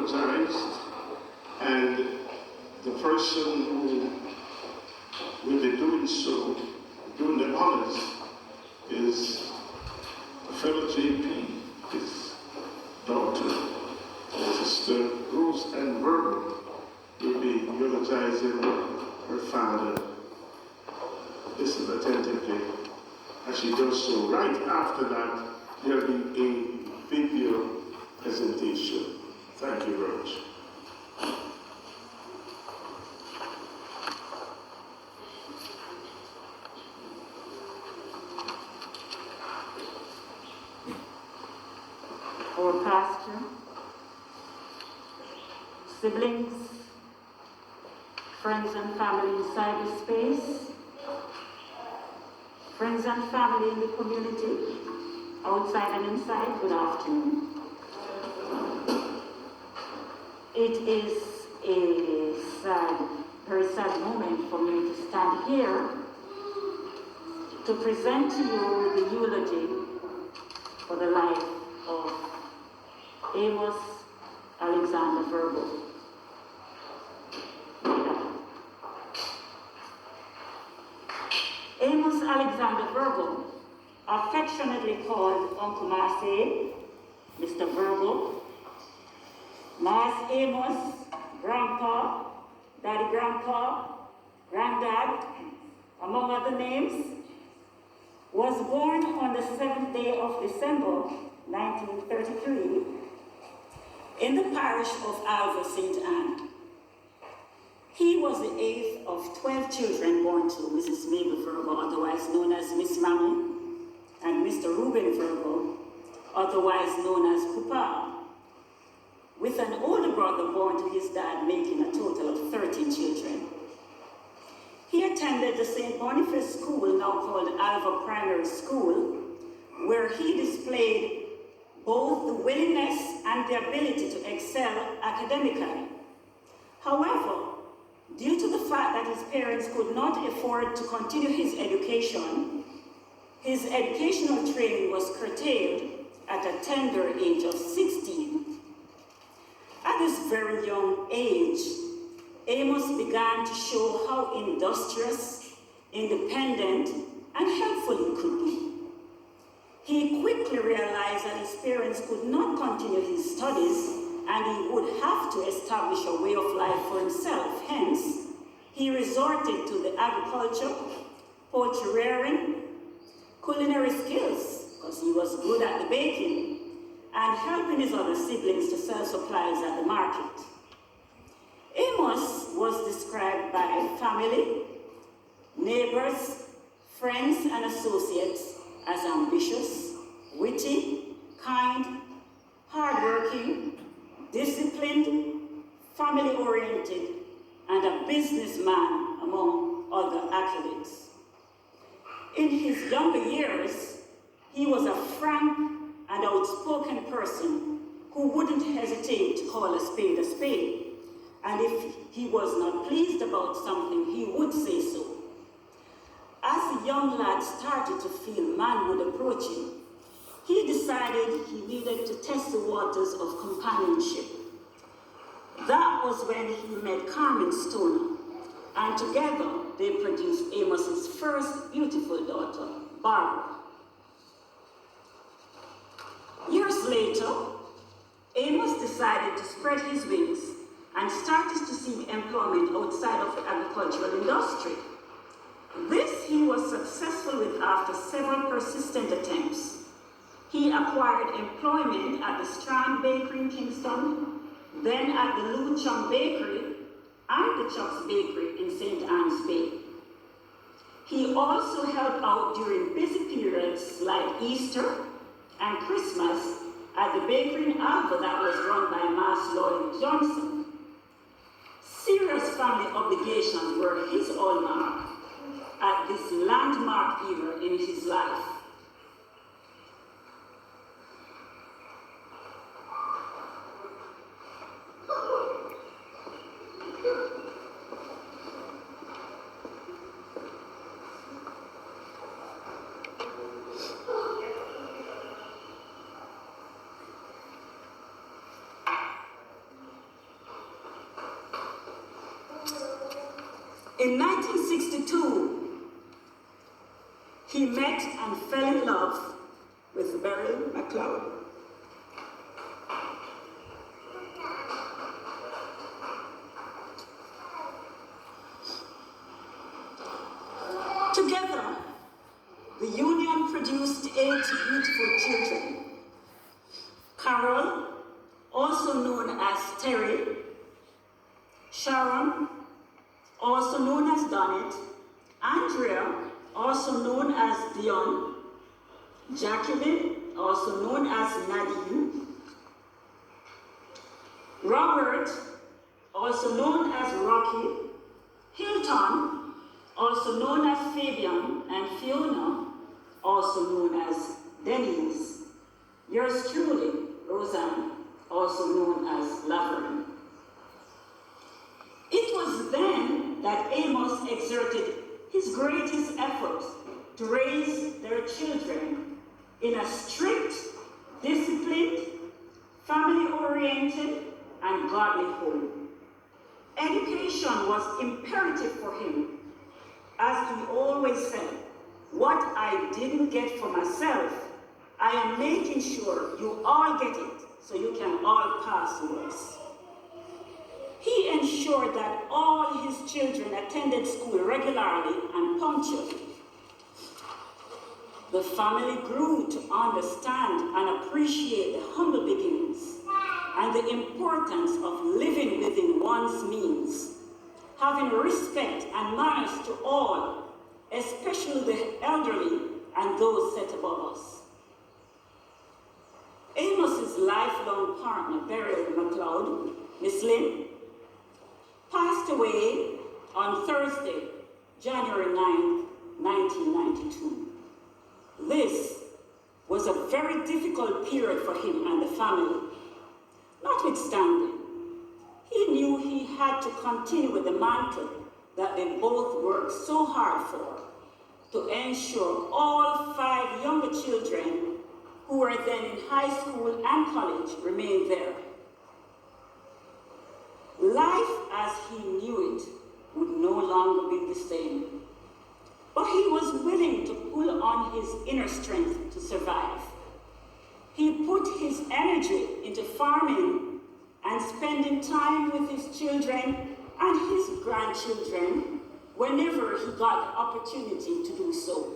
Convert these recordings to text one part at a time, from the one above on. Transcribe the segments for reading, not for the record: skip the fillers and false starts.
eulogized, and the person who will be doing so, doing the honors, is a fellow JP, his daughter, Sister Rose and Virgo, will be eulogizing her father. Listen attentively as she does so. Right after that, there will be a video presentation. Thank you very much. Our pastor, siblings, friends and family in cyberspace, friends and family in the community, outside and inside, good afternoon. It is a sad, very sad moment for me to stand here to present to you the eulogy for the life of Amos Alexander Virgo. Amos Alexander Virgo, affectionately called Uncle Marseille, Mr. Virgo, Mas Amos, Grandpa, Daddy Grandpa, Granddad, among other names, was born on the 7th day of December, 1933, in the parish of Alva St. Anne. He was the 8th of 12 children born to Mrs. Mabel Virgo, otherwise known as Miss Mammy, and Mr. Reuben Virgo, otherwise known as Papa, with an older brother born to his dad, making a total of 13 children. He attended the St. Boniface School, now called Alva Primary School, where he displayed both the willingness and the ability to excel academically. However, due to the fact that his parents could not afford to continue his educational training was curtailed at a tender age of 16. At this very young age, Amos began to show how industrious, independent, and helpful he could be. He quickly realized that his parents could not continue his studies and he would have to establish a way of life for himself. Hence, he resorted to the agriculture, poultry rearing, culinary skills, because he was good at the baking, and helping his other siblings to sell supplies at the market. Amos was described by family, neighbors, friends, and associates as ambitious, witty, kind, hardworking, disciplined, family-oriented, and a businessman, among other accolades. In his younger years, he was a frank and outspoken person who wouldn't hesitate to call a spade a spade. And if he was not pleased about something, he would say so. As the young lad started to feel manhood approaching, he decided he needed to test the waters of companionship. That was when he met Carmen Stoner, and together they produced Amos's first beautiful daughter, Barbara. Years later, Amos decided to spread his wings and started to seek employment outside of the agricultural industry. This he was successful with after several persistent attempts. He acquired employment at the Strand Bakery in Kingston, then at the Lou Chung Bakery and the Chuck's Bakery in St. Anne's Bay. He also helped out during busy periods like Easter and Christmas at the bakery in Alva that was run by Mas Lloyd Johnson. Serious family obligations were his hallmark at this landmark era in his life. In 1962, he met and fell in love with Beryl McLeod. Together, the union produced 8 beautiful children. Carol, also known as Terry, Sharon, also known as Donnet, Andrea, also known as Dion, Jacqueline, also known as Nadine, Robert, also known as Rocky, Hilton, also known as Fabian, and Fiona, also known as Denise. Yours truly, Roseanne, also known as Laverne. It was then that Amos exerted his greatest efforts to raise their children in a strict, disciplined, family-oriented, and godly home. Education was imperative for him. As he always said, what I didn't get for myself, I am making sure you all get it so you can all pass the worst. He ensured that all his children attended school regularly and punctually. The family grew to understand and appreciate the humble beginnings and the importance of living within one's means, having respect and manners to all, especially the elderly and those set above us. Amos's lifelong partner, Beryl McLeod, Miss Lynn, passed away on Thursday, January 9, 1992. This was a very difficult period for him and the family. Notwithstanding, he knew he had to continue with the mantle that they both worked so hard for, to ensure all 5 younger children who were then in high school and college remained there. Life as he knew it would no longer be the same, but he was willing to pull on his inner strength to survive. He put his energy into farming and spending time with his children and his grandchildren whenever he got the opportunity to do so.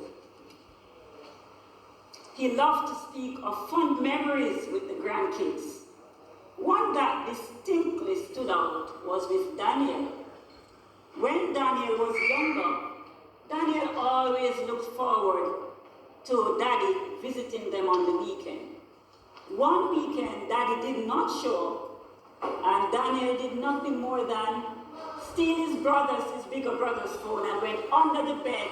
He loved to speak of fond memories with the grandkids. One that distinctly stood out was with Daniel. When Daniel was younger, Daniel always looked forward to Daddy visiting them on the weekend. One weekend, Daddy did not show up, and Daniel did nothing more than steal his bigger brother's phone and went under the bed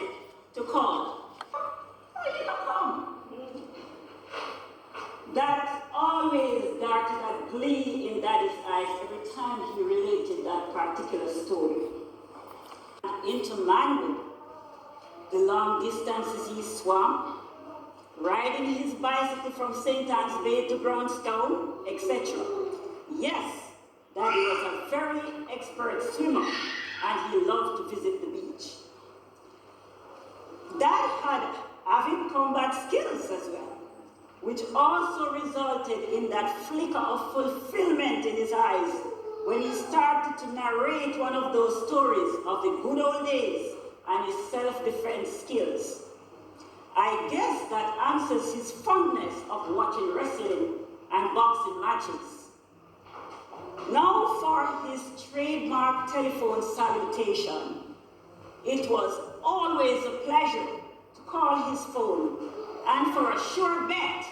to call. Why did not come? That always darted a glee in Daddy's eyes every time he related that particular story. Into manhood, the long distances he swam, riding his bicycle from St. Anne's Bay to Brownstown, etc. Yes, Daddy was a very expert swimmer, and he loved to visit the beach. Dad had avid combat skills as well, which also resulted in that flicker of fulfillment in his eyes when he started to narrate one of those stories of the good old days and his self-defense skills. I guess that answers his fondness of watching wrestling and boxing matches. Now for his trademark telephone salutation. It was always a pleasure to call his phone, and for a sure bet,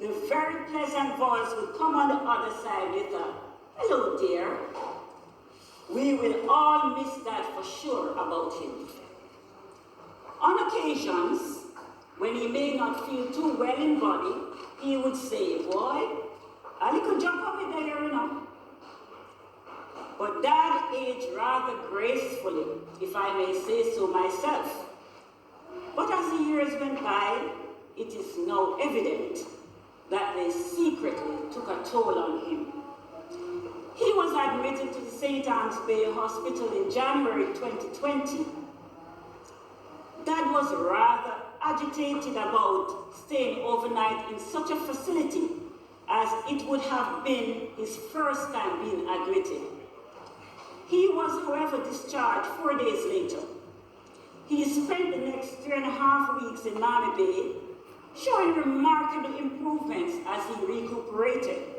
the very pleasant voice would come on the other side with a, "Hello, dear." We will all miss that for sure about him. On occasions, when he may not feel too well in body, he would say, "Boy, a little jump up in there, you know." But Dad aged rather gracefully, if I may say so myself. But as the years went by, it is now evident that they secretly took a toll on him. He was admitted to the St. Anne's Palisades Bay Hospital in January 2020, Dad was rather agitated about staying overnight in such a facility, as it would have been his first time being admitted. He was, however, discharged 4 days later. He spent the next 3.5 weeks in Miami Bay, showing remarkable improvements as he recuperated.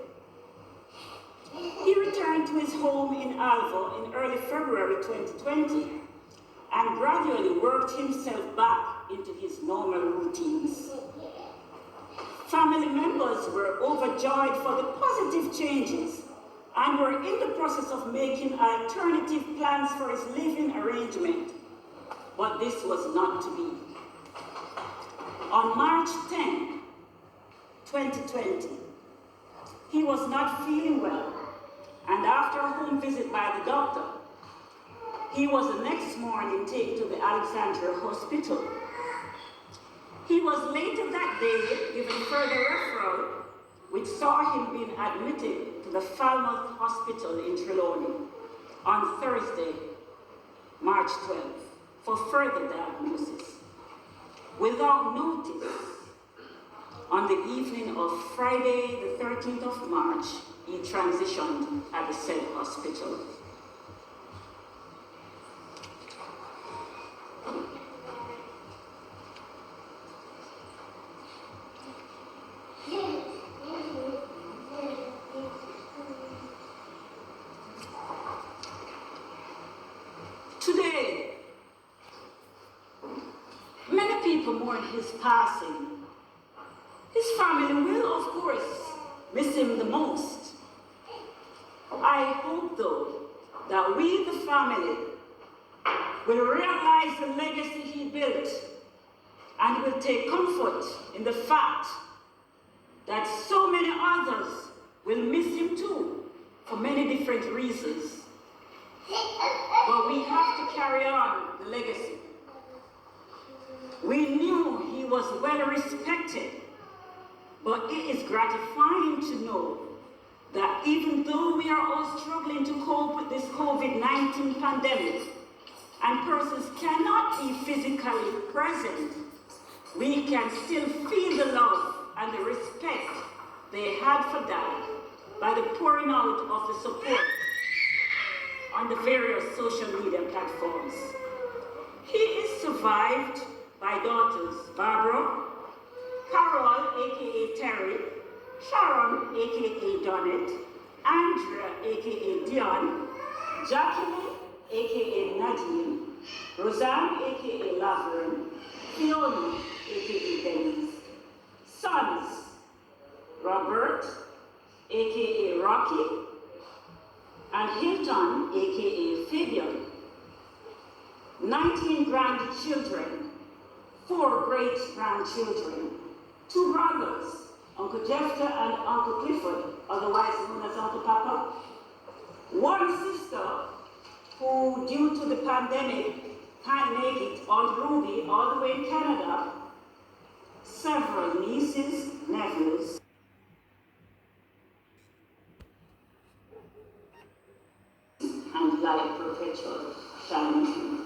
He returned to his home in Alva in early February 2020 and gradually worked himself back into his normal routines. Family members were overjoyed for the positive changes and were in the process of making alternative plans for his living arrangement, but this was not to be. On March 10, 2020, he was not feeling well, and after a home visit by the doctor, he was the next morning taken to the Alexandria Hospital. He was later that day given further referral, which saw him being admitted to the Falmouth Hospital in Trelawney on Thursday, March 12th, for further diagnosis. Without notice, on the evening of Friday, the 13th of March, he transitioned at the said hospital. Today, many people mourn his passing. His family will, of course, miss him the most. I hope, though, that we, the family, will realize the legacy he built and will take comfort in the fact that so many others will miss him too, for many different reasons. But we have to carry on the legacy. We knew he was well respected, but it is gratifying to know that even though we are all struggling to cope with this COVID-19 pandemic and persons cannot be physically present, we can still feel the love and the respect they had for Dad by the pouring out of the support on the various social media platforms. He is survived by daughters Barbara, Carol, aka Terry, Sharon, aka Donnet, Andrea, aka Dion, Jacqueline, aka Nadine, Roseanne, aka Laverne, Fiona, aka Denise, sons, Robert, aka Rocky, and Hilton, aka Fabian. 19 grandchildren, 4 great-grandchildren, 2 brothers, Uncle Jeffter and Uncle Clifford, otherwise known as Uncle Papa, 1 sister who, due to the pandemic, can't make it, Aunt Ruby, all the way in Canada, several nieces, nephews, and life perpetual shining.